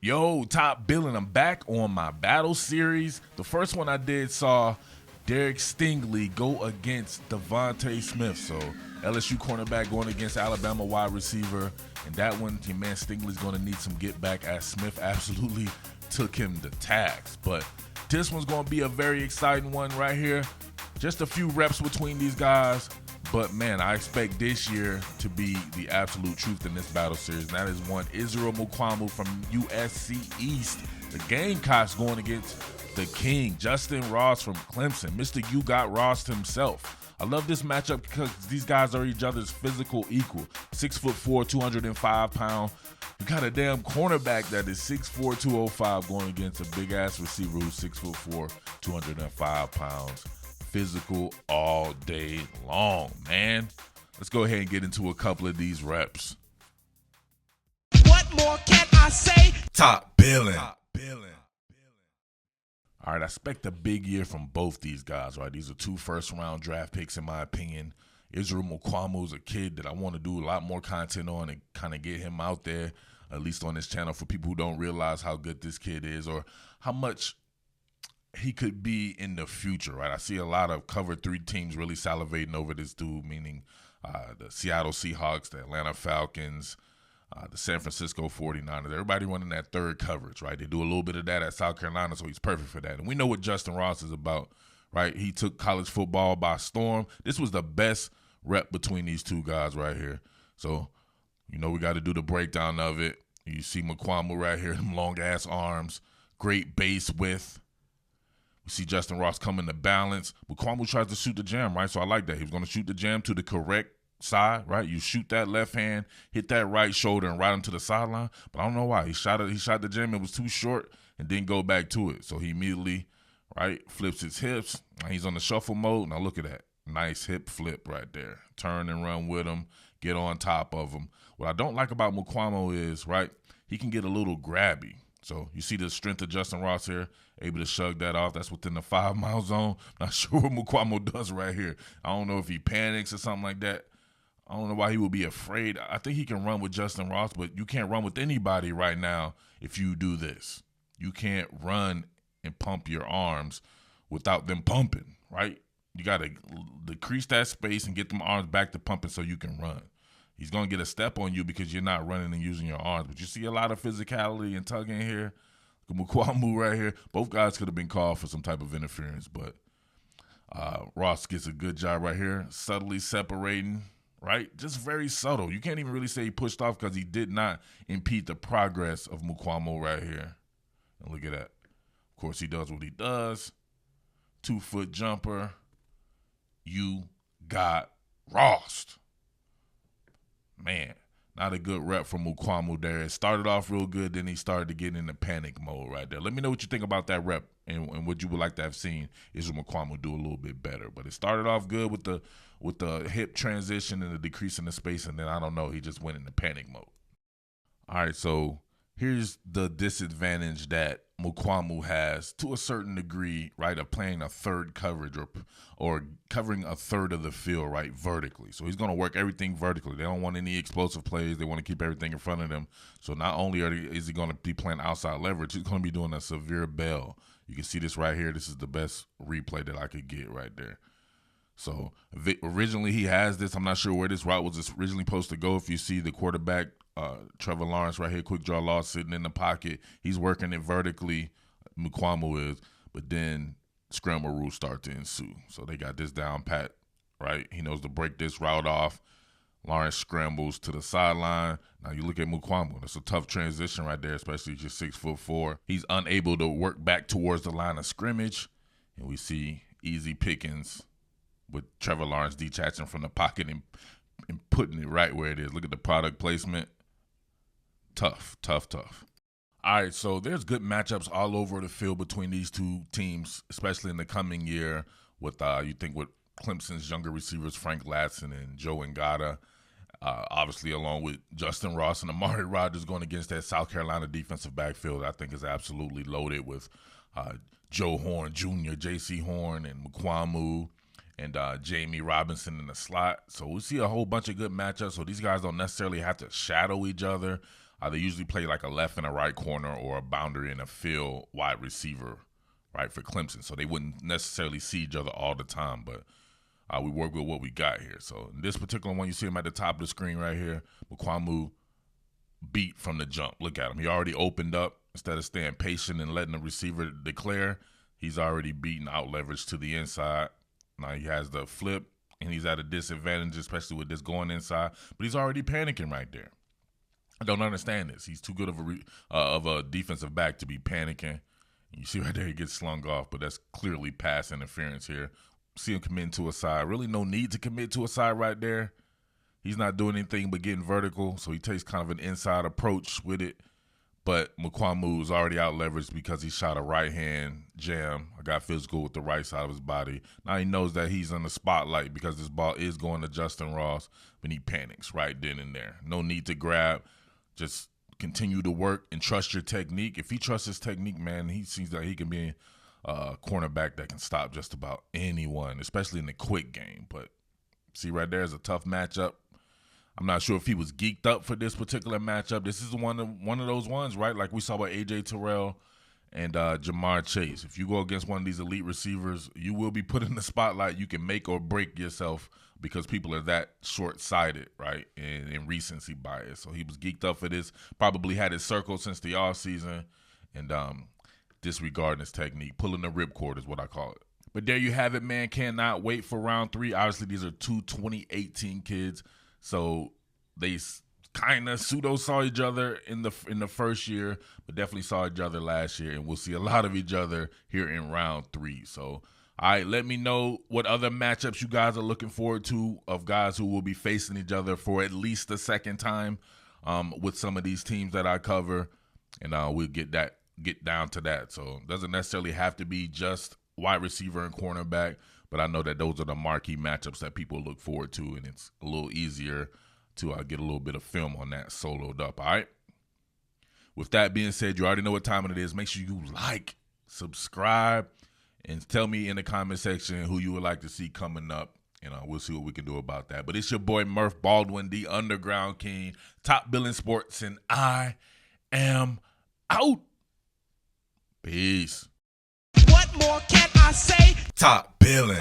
Yo, Top Billin, I'm back on my battle series. The first one I did saw Derek Stingley go against Devontae Smith. So LSU cornerback going against Alabama wide receiver. And that one, your man Stingley's going to need some get back as Smith absolutely took him to task. But this one's going to be a very exciting one right here. Just a few reps between these guys. But, man, I expect this year to be the absolute truth in this battle series. And that is one Israel Mukuamu from USC East. The Gamecocks going against the King Justyn Ross from Clemson. Mr. You Got Ross himself. I love this matchup because these guys are each other's physical equal. 6'4", 205 pounds. You got a damn cornerback that is 6'4", 205 going against a big-ass receiver who's 6'4", 205 pounds. Physical all day long, man. Let's go ahead and get into a couple of these reps. What more can I say? Top Billin. All right, I expect a big year from both these guys, right? These are 2 first-round draft picks, in my opinion. Israel Mukuamu is a kid that I want to do a lot more content on and kind of get him out there, at least on this channel, for people who don't realize how good this kid is or how much he could be in the future, right? I see a lot of cover 3 teams really salivating over this dude, meaning the Seattle Seahawks, the Atlanta Falcons, the San Francisco 49ers. Everybody running that third coverage, right? They do a little bit of that at South Carolina, so he's perfect for that. And we know what Justyn Ross is about, right? He took college football by storm. This was the best rep between these two guys right here. So, you know, we got to do the breakdown of it. You see Mukuamu right here, them long-ass arms, great base width. You see Justyn Ross coming to balance. Mukuamu tries to shoot the jam, right? So I like that. He was going to shoot the jam to the correct side, right? You shoot that left hand, hit that right shoulder, and ride him to the sideline. But I don't know why. He shot the jam. It was too short and didn't go back to it. So he immediately, right, flips his hips. Now he's on the shuffle mode. Now look at that. Nice hip flip right there. Turn and run with him. Get on top of him. What I don't like about Mukuamu is, right, he can get a little grabby. So you see the strength of Justyn Ross here, able to shrug that off. That's within the 5-mile zone. Not sure what Mukuamu does right here. I don't know if he panics or something like that. I don't know why he would be afraid. I think he can run with Justyn Ross, but you can't run with anybody right now if you do this. You can't run and pump your arms without them pumping, right? You got to decrease that space and get them arms back to pumping so you can run. He's going to get a step on you because you're not running and using your arms. But you see a lot of physicality and tugging here. Mukuamu right here. Both guys could have been called for some type of interference, but Ross gets a good job right here, subtly separating, right? Just very subtle. You can't even really say he pushed off because he did not impede the progress of Mukuamu right here. And look at that. Of course, he does what he does. 2-foot jumper. You got Ross. Man, not a good rep from Mukuamu there. It started off real good, then he started to get into panic mode right there. Let me know what you think about that rep and what you would like to have seen Israel Mukuamu do a little bit better. But it started off good with the hip transition and the decrease in the space, and then I don't know, he just went into panic mode. All right, so here's the disadvantage that Mukuamu has to a certain degree, right, of playing a third coverage or covering a third of the field, right, vertically. So he's going to work everything vertically. They don't want any explosive plays. They want to keep everything in front of them. So not only is he going to be playing outside leverage, he's going to be doing a severe bail. You can see this right here. This is the best replay that I could get right there. So originally he has this. I'm not sure where this route was originally supposed to go. If you see the quarterback, Trevor Lawrence right here, quick draw loss, sitting in the pocket. He's working it vertically, Mukuamu is, but then scramble rules start to ensue. So they got this down pat, right? He knows to break this route off. Lawrence scrambles to the sideline. Now you look at Mukuamu. That's a tough transition right there, especially if you're 6'4". He's unable to work back towards the line of scrimmage. And we see easy pickings with Trevor Lawrence detaching from the pocket and putting it right where it is. Look at the product placement. Tough. All right, so there's good matchups all over the field between these two teams, especially in the coming year with, you think, with Clemson's younger receivers, Frank Ladson and Joe Ngata, obviously along with Justyn Ross and Amari Rodgers going against that South Carolina defensive backfield. I think is absolutely loaded with Joe Horn Jr., J.C. Horn, and Mukuamu, and Jamie Robinson in the slot. So we see a whole bunch of good matchups. So these guys don't necessarily have to shadow each other. They usually play like a left and a right corner or a boundary and a field wide receiver, right, for Clemson. So they wouldn't necessarily see each other all the time, but we work with what we got here. So in this particular one, you see him at the top of the screen right here. Mukuamu beat from the jump. Look at him. He already opened up. Instead of staying patient and letting the receiver declare, he's already beaten out leverage to the inside. Now he has the flip, and he's at a disadvantage, especially with this going inside. But he's already panicking right there. I don't understand this. He's too good of a defensive back to be panicking. You see right there, he gets slung off, but that's clearly pass interference here. See him commit to a side. Really no need to commit to a side right there. He's not doing anything but getting vertical, so he takes kind of an inside approach with it. But Mukuamu is already out leveraged because he shot a right-hand jam. I got physical with the right side of his body. Now he knows that he's in the spotlight because this ball is going to Justyn Ross, but he panics right then and there. No need to grab. Just continue to work and trust your technique. If he trusts his technique, man, he sees that he can be a cornerback that can stop just about anyone, especially in the quick game. But see right there is a tough matchup. I'm not sure if he was geeked up for this particular matchup. This is one of those ones, right? Like we saw with A.J. Terrell and Jamar Chase. If you go against one of these elite receivers, you will be put in the spotlight. You can make or break yourself because people are that short-sighted, right, and recency bias. So he was geeked up for this, probably had it circled since the offseason, and disregarding his technique. Pulling the ripcord is what I call it. But there you have it, man. Cannot wait for round 3. Obviously, these are two 2018 kids. So they kind of pseudo saw each other in the first year, but definitely saw each other last year, and we'll see a lot of each other here in round 3. So, all right, let me know what other matchups you guys are looking forward to of guys who will be facing each other for at least the second time with some of these teams that I cover, and we'll get down to that. So it doesn't necessarily have to be just wide receiver and cornerback, but I know that those are the marquee matchups that people look forward to, and it's a little easier to get a little bit of film on that soloed up, all right? With that being said, you already know what time it is. Make sure you like, subscribe, and tell me in the comment section who you would like to see coming up, and we'll see what we can do about that. But it's your boy Murf Baldwin, the Underground King, Top Billin Sports, and I am out. Peace. What more can I say? Top Billin.